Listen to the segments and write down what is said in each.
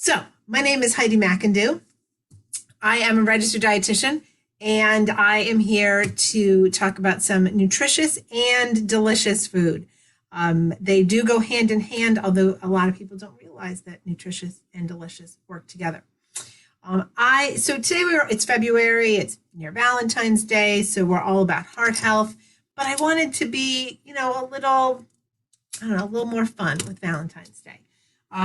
So, my name is Heidi McIndoe. I am a registered dietitian, and I am here to talk about some nutritious and delicious food. They do go hand in hand, although a lot of people don't realize that nutritious and delicious work together. So today it's February, it's near Valentine's Day, so we're all about heart health. But I wanted to be, a little more fun with Valentine's Day.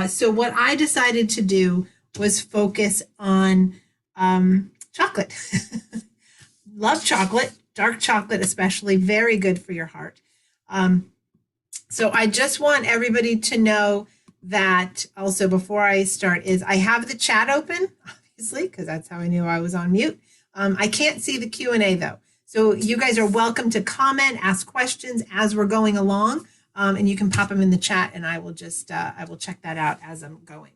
So what I decided to do was focus on chocolate. Love chocolate, dark chocolate especially, very good for your heart. So I just want everybody to know that also before I start is I have the chat open, obviously, because that's how I knew I was on mute. I can't see the Q&A though. So you guys are welcome to comment, ask questions as we're going along. And you can pop them in the chat and I will just, I will check that out as I'm going.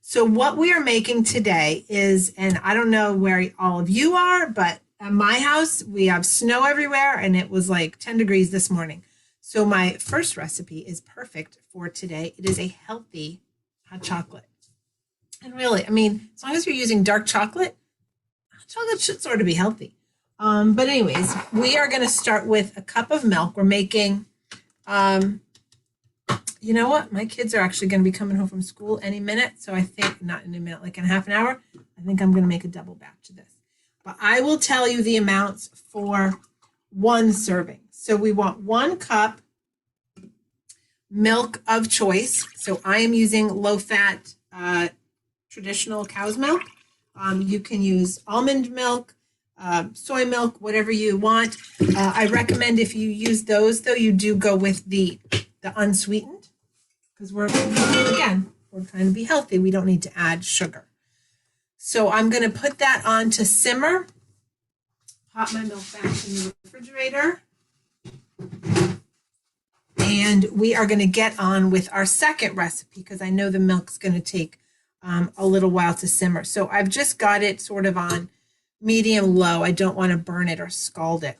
So what we are making today is, and I don't know where all of you are, but at my house, we have snow everywhere and it was like 10 degrees this morning. So my first recipe is perfect for today. It is a healthy hot chocolate. And really, I mean, as long as you're using dark chocolate, hot chocolate should sort of be healthy. But anyways, we are going to start with a cup of milk. We're making, you know what? My kids are actually going to be coming home from school any minute. So I think, not in a minute, like in half an hour, I think I'm going to make a double batch of this. But I will tell you the amounts for one serving. So we want 1 cup milk of choice. So I am using low-fat traditional cow's milk. You can use almond milk, soy milk, whatever you want. I recommend if you use those, though, you do go with the unsweetened because we're trying to be healthy. We don't need to add sugar. So I'm going to put that on to simmer. Pop my milk back in the refrigerator. And we are going to get on with our second recipe because I know the milk's going to take a little while to simmer. So I've just got it sort of on medium low. I don't want to burn it or scald it.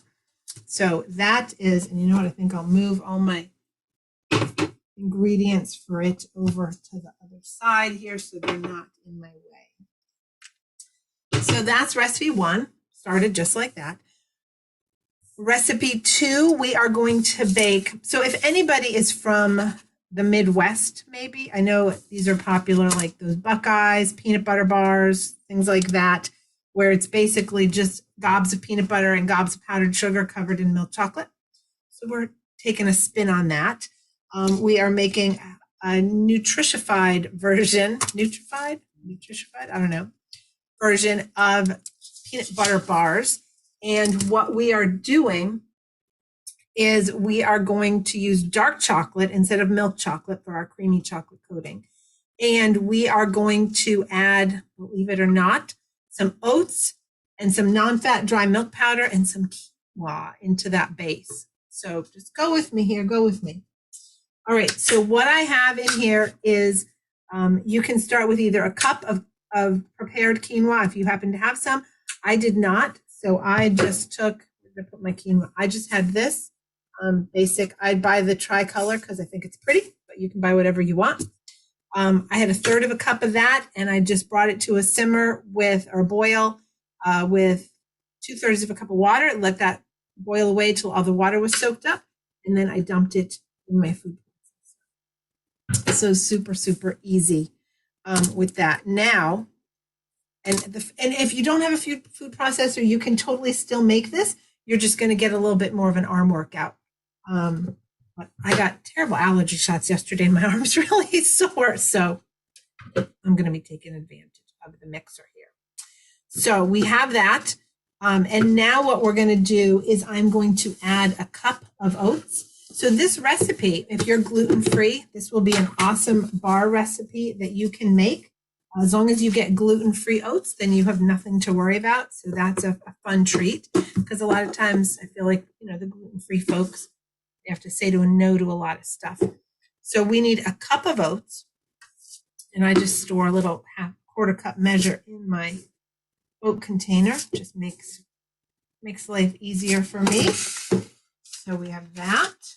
So that is, and you know what, I think I'll move all my ingredients for it over to the other side here so they're not in my way. So that's recipe 1, started just like that. Recipe 2, we are going to bake. So if anybody is from the Midwest, maybe, I know these are popular, like those Buckeyes, peanut butter bars, things like that, where it's basically just gobs of peanut butter and gobs of powdered sugar covered in milk chocolate. So we're taking a spin on that. We are making a nutrified version, nutrified, I don't know, version of peanut butter bars. And what we are doing is we are going to use dark chocolate instead of milk chocolate for our creamy chocolate coating. And we are going to add, believe it or not, some oats and some non-fat dry milk powder and some quinoa into that base. So just go with me here, go with me. All right, so what I have in here is you can start with either a cup of prepared quinoa if you happen to have some. I did not, so I just took, I'm gonna put my quinoa, I just had this basic, I'd buy the tricolor because I think it's pretty, but you can buy whatever you want. I had 1/3 of a cup of that and I just brought it to a simmer or boil with 2/3 of a cup of water, let that boil away till all the water was soaked up, and then I dumped it in my food processor. So super, super easy with that. Now, and if you don't have a food processor, you can totally still make this. You're just going to get a little bit more of an arm workout. But I got terrible allergy shots yesterday and my arm's really sore. So I'm going to be taking advantage of the mixer here. So we have that. And now what we're going to do is I'm going to add a cup of oats. So this recipe, if you're gluten-free, this will be an awesome bar recipe that you can make. As long as you get gluten-free oats, then you have nothing to worry about. So that's a fun treat because a lot of times I feel like, the gluten-free folks, they have to say no to a lot of stuff. So we need a cup of oats, and I just store a little 1/4 cup measure in my oat container. Just makes life easier for me. So we have that.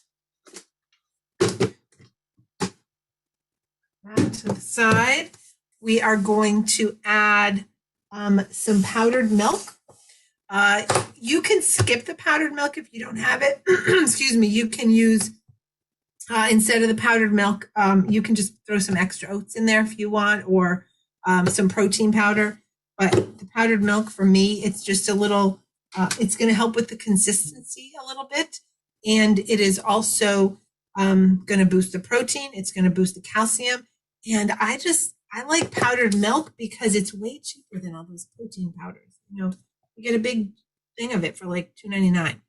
That to the side. we are going to add some powdered milk. You can skip the powdered milk if you don't have it. Excuse me. You can use, instead of the powdered milk, you can just throw some extra oats in there if you want, or some protein powder. But the powdered milk, for me, it's just a little, it's going to help with the consistency a little bit. And it is also going to boost the protein. It's going to boost the calcium. And I like powdered milk because it's way cheaper than all those protein powders. You know, you get a big thing of it for like $2.99. And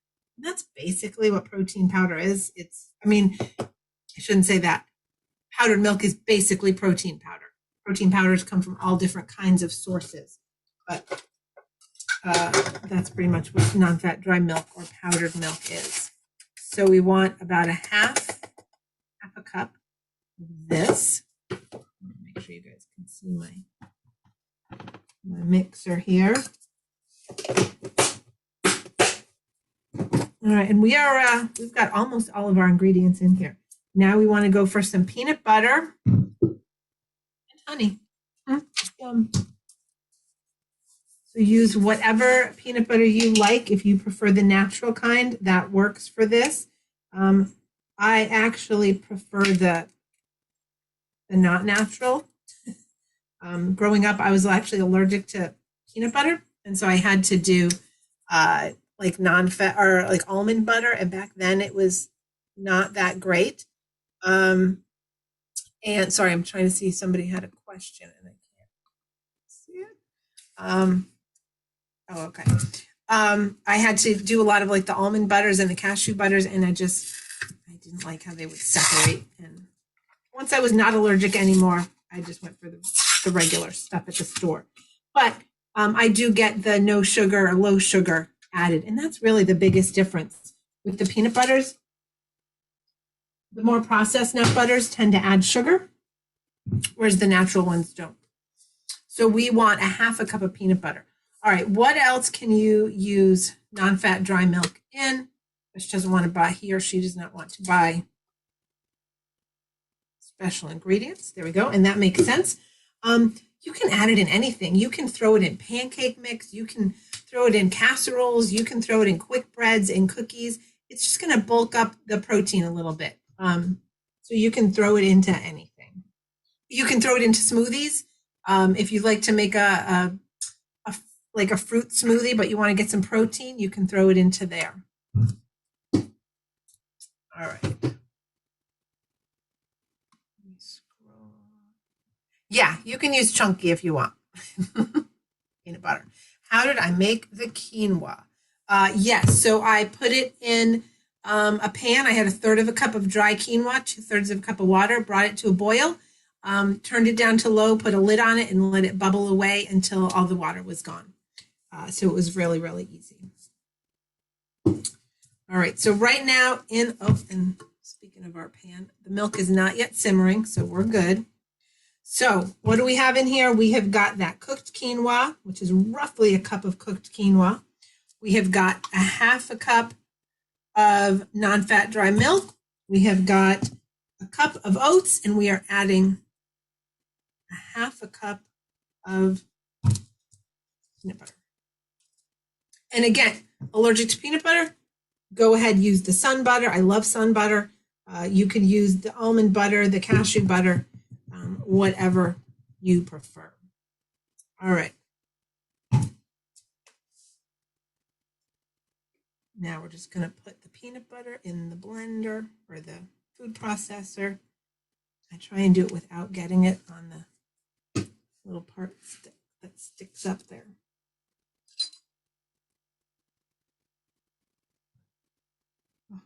that's basically what protein powder is. I shouldn't say that. Powdered milk is basically protein powder. Protein powders come from all different kinds of sources. But that's pretty much what non-fat dry milk or powdered milk is. So we want about half a cup of this. Make sure you guys can see my mixer here. All right, and we've got almost all of our ingredients in here. Now we want to go for some peanut butter and honey. Yum. So use whatever peanut butter you like. If you prefer the natural kind, that works for this. I actually prefer the not natural. Growing up, I was actually allergic to peanut butter, and so I had to do like non-fat or like almond butter, and back then it was not that great. And sorry, I'm trying to see, somebody had a question and I can't see it. Oh, okay. I had to do a lot of like the almond butters and the cashew butters, and I didn't like how they would separate. And once I was not allergic anymore, I just went for the regular stuff at the store. But I do get the no sugar or low sugar added, and that's really the biggest difference with the peanut butters. The more processed nut butters tend to add sugar, whereas the natural ones don't. So we want a half a cup of peanut butter. All right, what else can you use non-fat dry milk in? She doesn't want to buy, he or she does not want to buy special ingredients. There we go, and that makes sense. You can add it in anything. You can throw it in pancake mix. You can throw it in casseroles. You can throw it in quick breads and cookies. It's just going to bulk up the protein a little bit. So you can throw it into anything. You can throw it into smoothies. If you'd like to make like a fruit smoothie, but you want to get some protein, you can throw it into there. All right. Yeah, you can use chunky if you want. Peanut butter. How did I make the quinoa? Yes, so I put it in a pan. I had 1/3 cup of dry quinoa, 2/3 of a cup of water, brought it to a boil, turned it down to low, put a lid on it, and let it bubble away until all the water was gone. So it was really, really easy. All right, so right now and speaking of our pan, the milk is not yet simmering, so we're good. So what do we have in here? We have got that cooked quinoa, which is roughly a cup of cooked quinoa. We have got a half a cup of non-fat dry milk. We have got a cup of oats, and we are adding a half a cup of peanut butter. And again, allergic to peanut butter, go ahead, use the sun butter. I love sun butter. You could use the almond butter, the cashew butter, whatever you prefer. All right. Now we're just going to put the peanut butter in the blender or the food processor. I try and do it without getting it on the little part that sticks up there. Oh,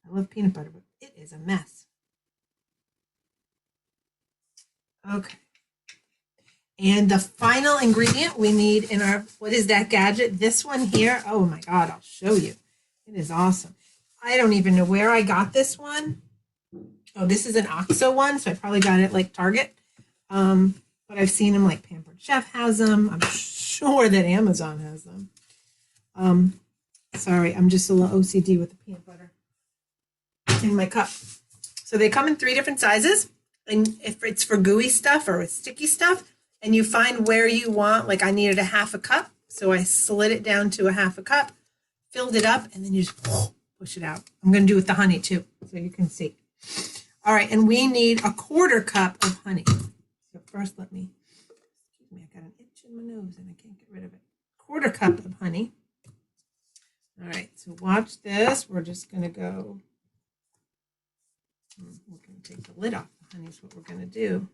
I love peanut butter, but it is a mess. Okay. And the final ingredient we need in our, what is that gadget? This one here. Oh my God, I'll show you. It is awesome. I don't even know where I got this one. Oh, this is an OXO one, so I probably got it like Target. But I've seen them, like Pampered Chef has them. I'm sure that Amazon has them. Sorry, I'm just a little OCD with the peanut butter in my cup. So they come in 3 different sizes. And if it's for gooey stuff or sticky stuff, and you find where you want, like I needed a half a cup, so I slid it down to a half a cup, filled it up, and then you just push it out. I'm going to do it with the honey too, so you can see. All right, and we need a quarter cup of honey. So first let me, excuse me, I got an itch in my nose and I can't get rid of it. Quarter cup of honey. All right, so watch this. We're just going to go, we're going to take the lid off the honey is what we're going to do.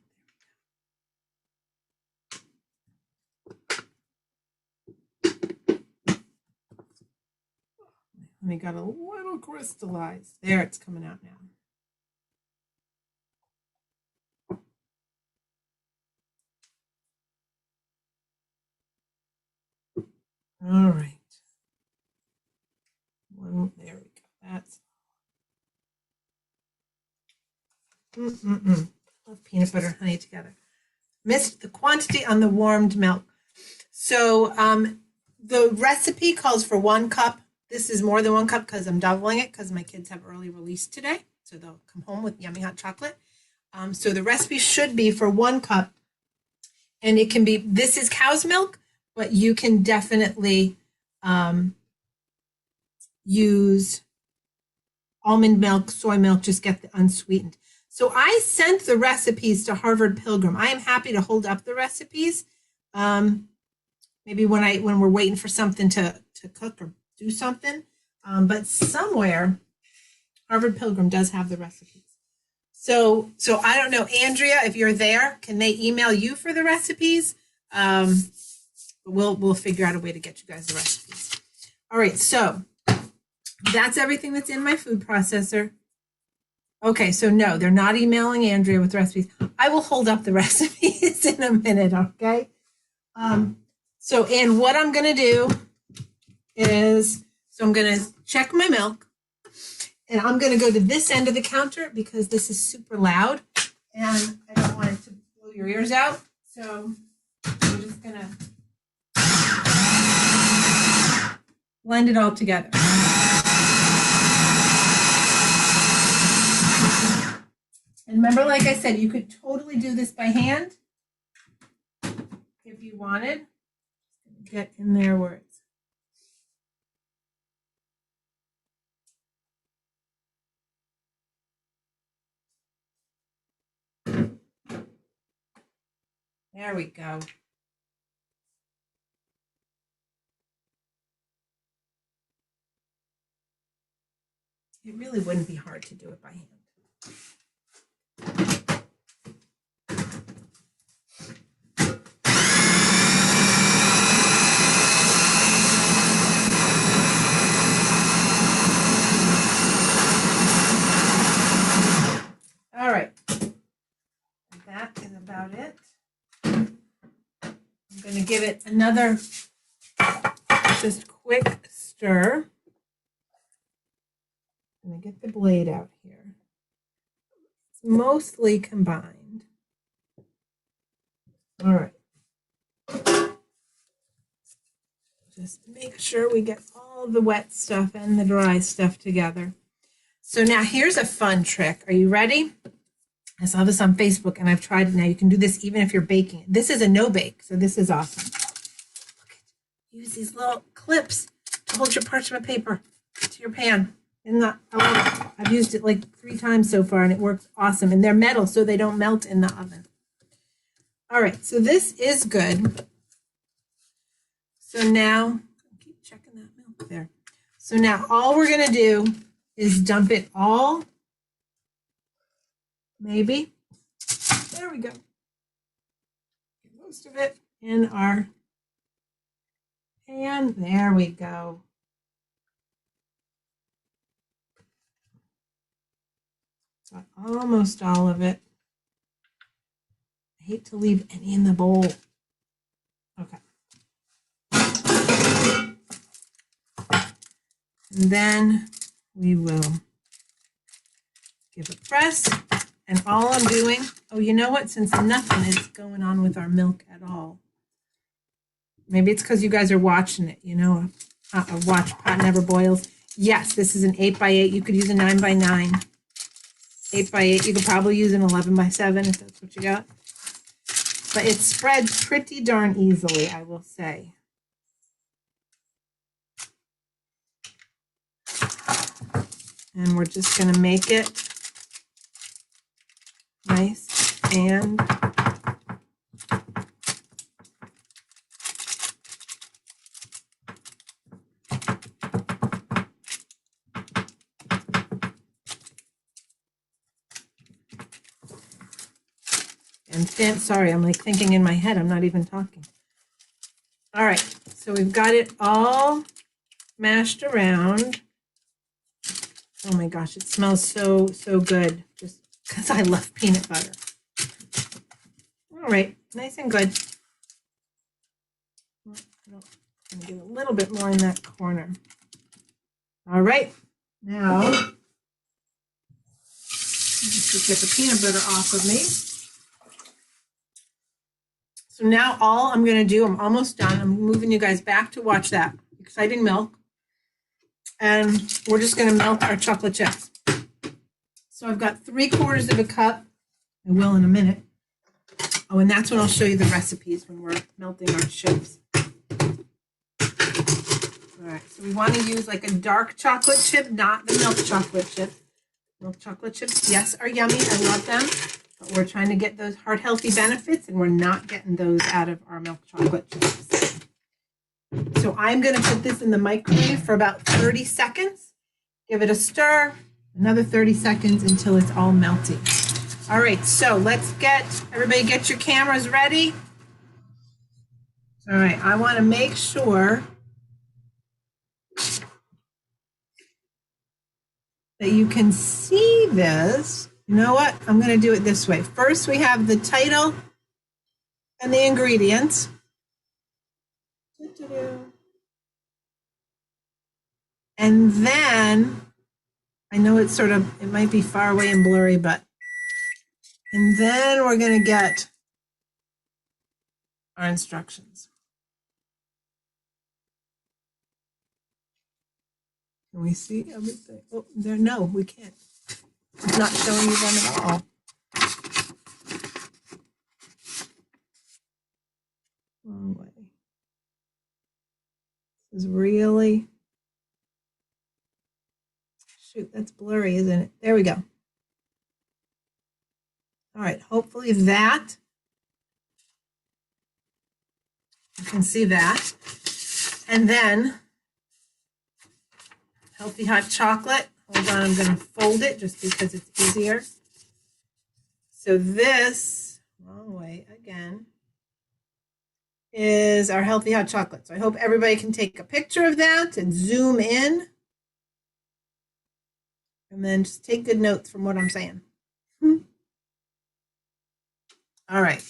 Honey got a little crystallized. There, it's coming out now. All right. There we go. That's love peanut butter and honey together. Missed the quantity on the warmed milk. So the recipe calls for 1 cup. This is more than 1 cup because I'm doubling it because my kids have early release today. So they'll come home with yummy hot chocolate. So the recipe should be for 1 cup. And it can be, this is cow's milk, but you can definitely use almond milk, soy milk, just get the unsweetened. So I sent the recipes to Harvard Pilgrim. I am happy to hold up the recipes. Maybe when we're waiting for something to cook or do something. But somewhere Harvard Pilgrim does have the recipes. So I don't know, Andrea, if you're there, can they email you for the recipes? We'll figure out a way to get you guys the recipes. All right, so that's everything that's in my food processor. Okay, so no, they're not emailing Andrea with recipes. I will hold up the recipes in a minute, okay? And what I'm going to do is, so I'm going to check my milk, and I'm going to go to this end of the counter because this is super loud, and I don't want it to blow your ears out. So I'm just going to blend it all together. And remember, like I said, you could totally do this by hand if you wanted. Get in there where it's. There we go. It really wouldn't be hard to do it by hand. All right, that is about it. I'm going to give it another just quick stir. I'm going to get the blade out here. It's mostly combined. All right. Just make sure we get all the wet stuff and the dry stuff together. So now here's a fun trick. Are you ready? I saw this on Facebook and I've tried it now. You can do this even if you're baking it. This is a no bake, so this is awesome. Use these little clips to hold your parchment paper to your pan. And I love it. I've used it like 3 times so far and it works awesome. And they're metal so they don't melt in the oven. All right, so this is good. So now, keep checking that milk there. So now all we're gonna do is dump it all, maybe. There we go. Get most of it in our pan. There we go. Got almost all of it. I hate to leave any in the bowl. Okay. And then we will give a press. And all I'm doing, oh, you know what? Since nothing is going on with our milk at all. Maybe it's because you guys are watching it, you know, a watch pot never boils. Yes, this is an 8x8. You could use a 9x9. 8x8. You could probably use an 11x7 if that's what you got. but it spreads pretty darn easily, I will say. And we're just going to make it nice and thin. Sorry, I'm like thinking in my head. I'm not even talking. All right, so we've got it all mashed around. Oh my gosh, it smells so good, just because I love peanut butter. All right, nice and good. I'm going to get a little bit more in that corner. All right, now just get the peanut butter off of me. So now all I'm going to do, I'm almost done. I'm moving you guys back to watch that exciting milk. And we're just going to melt our chocolate chips. So I've got 3/4 of a cup. I will in a minute. Oh, and that's when I'll show you the recipes when we're melting our chips. All right, so we want to use like a dark chocolate chip, not the milk chocolate chip. Milk chocolate chips, yes, are yummy. I love them. But we're trying to get those heart healthy benefits, and we're not getting those out of our milk chocolate chips. So I'm going to put this in the microwave for about 30 seconds. Give it a stir, another 30 seconds until it's all melty. All right, so let's everybody get your cameras ready. All right, I want to make sure that you can see this. You know what? I'm going to do it this way. First, we have the title and the ingredients. And then, I know it's it might be far away and blurry, and then we're going to get our instructions. Can we see everything? Oh, no, we can't. It's not showing you them at all. Wrong way. This is really, shoot, that's blurry, isn't it? There we go. All right, hopefully that, you can see that. And then, healthy hot chocolate. Hold on, I'm going to fold it just because it's easier. So this, wrong way again, is our healthy hot chocolate. So I hope everybody can take a picture of that and zoom in. And then just take good notes from what I'm saying. All right.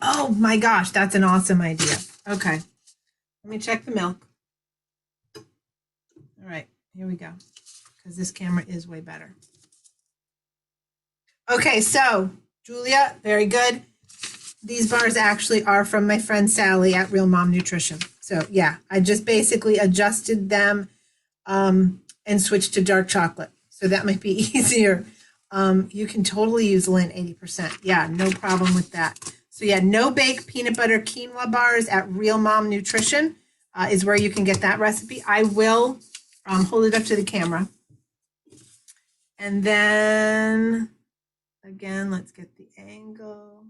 Oh my gosh, that's an awesome idea. Okay, let me check the milk. All right, here we go, because this camera is way better. Okay, so Julia, very good. These bars actually are from my friend Sally at Real Mom Nutrition. So yeah, I just basically adjusted them and switched to dark chocolate. So that might be easier. You can totally use Lin 80%. Yeah, no problem with that. So yeah, no bake peanut butter quinoa bars at Real Mom Nutrition is where you can get that recipe. I will hold it up to the camera. And then again, let's get the angle.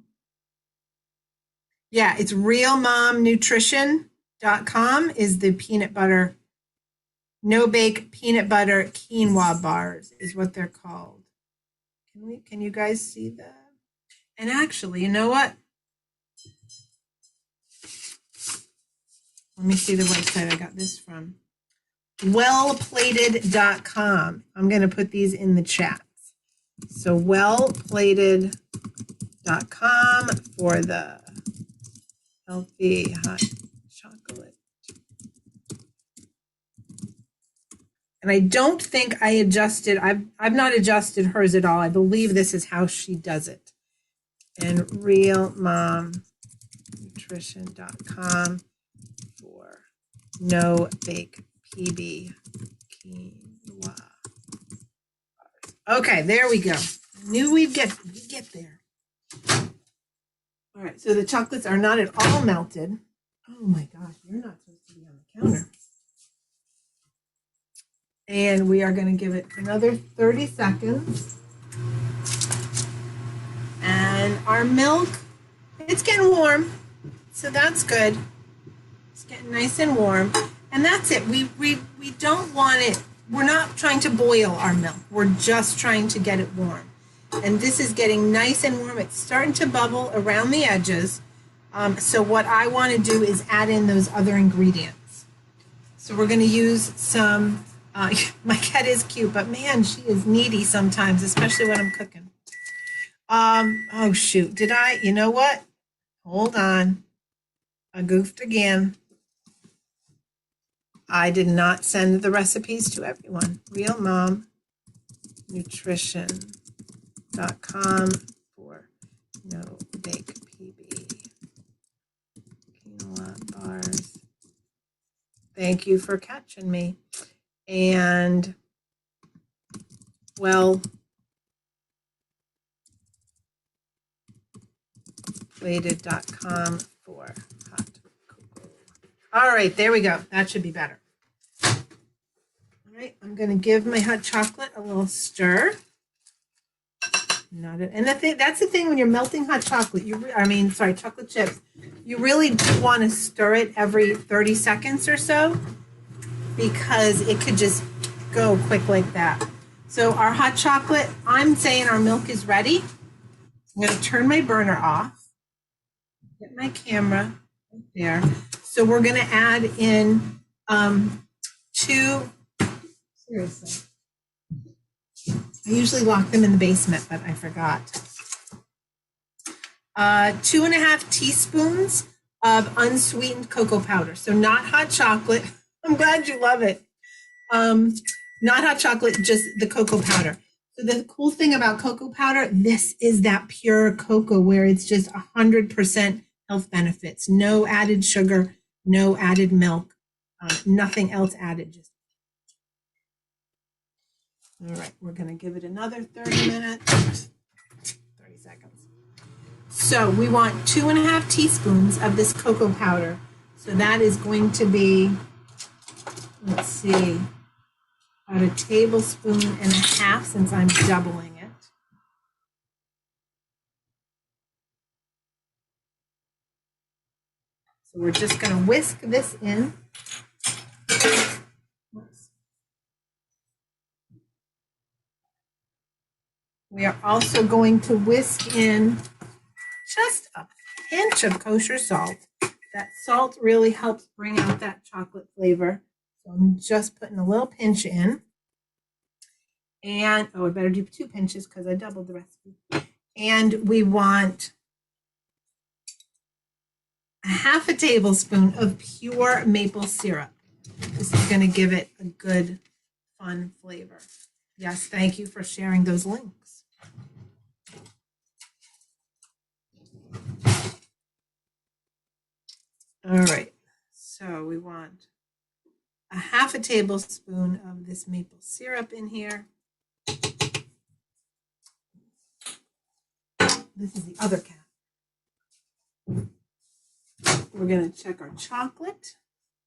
Yeah, it's realmomnutrition.com is the peanut butter, no bake peanut butter quinoa bars is what they're called. Can you guys see that? And actually, you know what? Let me see the website I got this from. Wellplated.com. I'm going to put these in the chat. So wellplated.com for the healthy hot chocolate. And I don't think I adjusted, I've not adjusted hers at all. I believe this is how she does it. And realmomnutrition.com for no bake PB quinoa. Okay, there we go. Knew we'd get there. All right, so the chocolates are not at all melted. Oh my gosh, you're not supposed to be on the counter. And we are going to give it another 30 seconds. And our milk, it's getting warm, so that's good. It's getting nice and warm. And that's it. We don't want it, we're not trying to boil our milk. We're just trying to get it warm. And this is getting nice and warm. It's starting to bubble around the edges. So what I want to do is add in those other ingredients. So we're going to use some, my cat is cute, but man, she is needy sometimes, especially when I'm cooking. Oh shoot, you know what? Hold on. I goofed again. I did not send the recipes to everyone. RealMomNutrition.com for no bake PB. Quinoa bars. Thank you for catching me. And, well, plated.com for hot cocoa. All right, there we go. That should be better. All right, I'm going to give my hot chocolate a little stir. And that's the thing when you're melting hot chocolate. Chocolate chips. You really do want to stir it every 30 seconds or so because it could just go quick like that. So our hot chocolate, I'm saying our milk is ready. I'm going to turn my burner off. Get my camera right there. So we're going to add in seriously. I usually lock them in the basement, but I forgot. 2.5 teaspoons of unsweetened cocoa powder. So not hot chocolate. I'm glad you love it. Not hot chocolate, just the cocoa powder. So the cool thing about cocoa powder, this is that pure cocoa where it's just 100% health benefits. No added sugar, no added milk, nothing else added. All right, we're going to give it another 30 minutes, 30 seconds. So we want 2.5 teaspoons of this cocoa powder. So that is going to be, let's see, about 1.5 tablespoons since I'm doubling it. So we're just going to whisk this in. We are also going to whisk in just a pinch of kosher salt. That salt really helps bring out that chocolate flavor. So I'm just putting a little pinch in. And, I better do 2 pinches because I doubled the recipe. And we want 1/2 tablespoon of pure maple syrup. This is going to give it a good, fun flavor. Yes, thank you for sharing those links. All right, so we want 1/2 tablespoon of this maple syrup in here. This is the other cat. We're going to check our chocolate.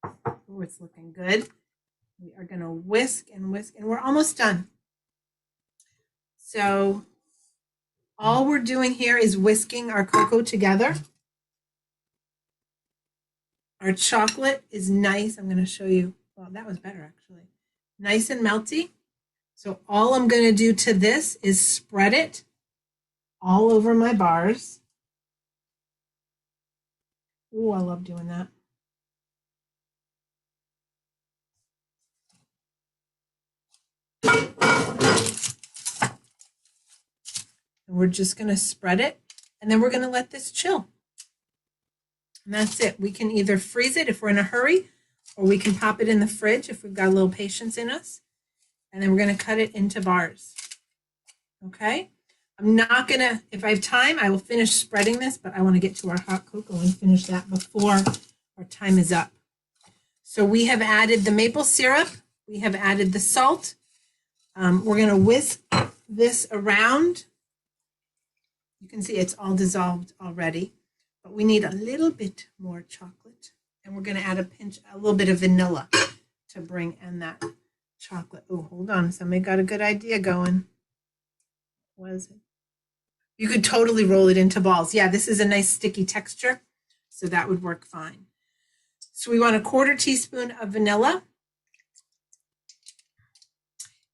Oh, it's looking good. We are going to whisk and whisk, and we're almost done. So all we're doing here is whisking our cocoa together. Our chocolate is nice. I'm going to show you. Well, that was better, actually. Nice and melty. So all I'm going to do to this is spread it all over my bars. Oh, I love doing that. And we're just going to spread it, and then we're going to let this chill. And that's it. We can either freeze it if we're in a hurry, or we can pop it in the fridge if we've got a little patience in us. And then we're going to cut it into bars. Okay? I'm not going to, if I have time, I will finish spreading this, but I want to get to our hot cocoa and finish that before our time is up. So we have added the maple syrup. We have added the salt. We're going to whisk this around. You can see it's all dissolved already. but we need a little bit more chocolate. And we're going to add a little bit of vanilla to bring in that chocolate. Oh, hold on. Somebody got a good idea going. What is it? You could totally roll it into balls. Yeah, this is a nice sticky texture, so that would work fine. So we want a 1/4 teaspoon of vanilla.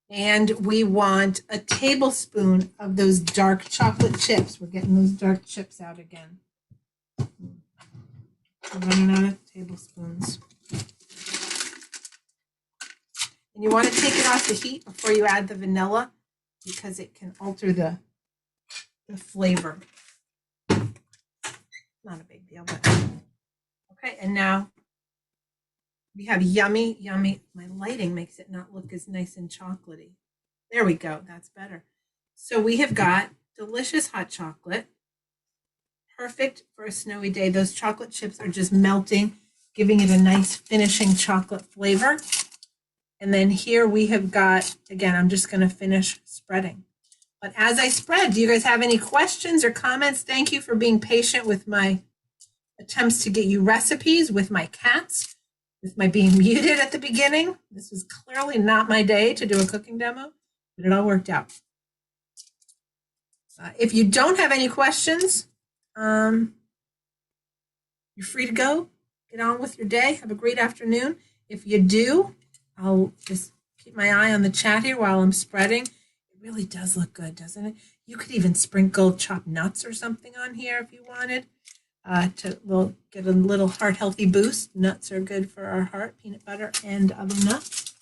And we want a tablespoon of those dark chocolate chips. We're getting those dark chips out again. We're running out of tablespoons. And you want to take it off the heat before you add the vanilla because it can alter the flavor. Not a big deal, but okay. And now we have yummy, yummy. My lighting makes it not look as nice and chocolatey. There we go. That's better. So we have got delicious hot chocolate. Perfect for a snowy day. Those chocolate chips are just melting, giving it a nice finishing chocolate flavor. And then here we have got, again, I'm just going to finish spreading. But as I spread, do you guys have any questions or comments? Thank you for being patient with my attempts to get you recipes with my cats, with my being muted at the beginning. This was clearly not my day to do a cooking demo, but it all worked out. If you don't have any questions, you're free to go. Get on with your day. Have a great afternoon. If you do, I'll just keep my eye on the chat here while I'm spreading. It really does look good, doesn't it? You could even sprinkle chopped nuts or something on here if you wanted to get a little heart-healthy boost. Nuts are good for our heart, peanut butter and other nuts.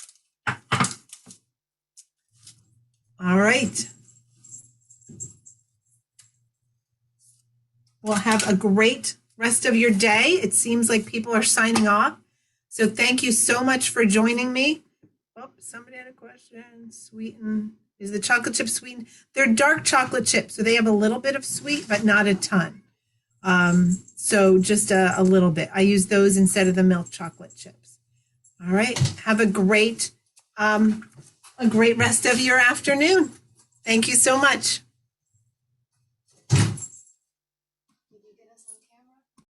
All right. Well, have a great rest of your day. It seems like people are signing off. So thank you so much for joining me. Oh, somebody had a question. Sweeten. Is the chocolate chip sweetened? They're dark chocolate chips, so they have a little bit of sweet, but not a ton. So just a little bit. I use those instead of the milk chocolate chips. All right. Have a great rest of your afternoon. Thank you so much.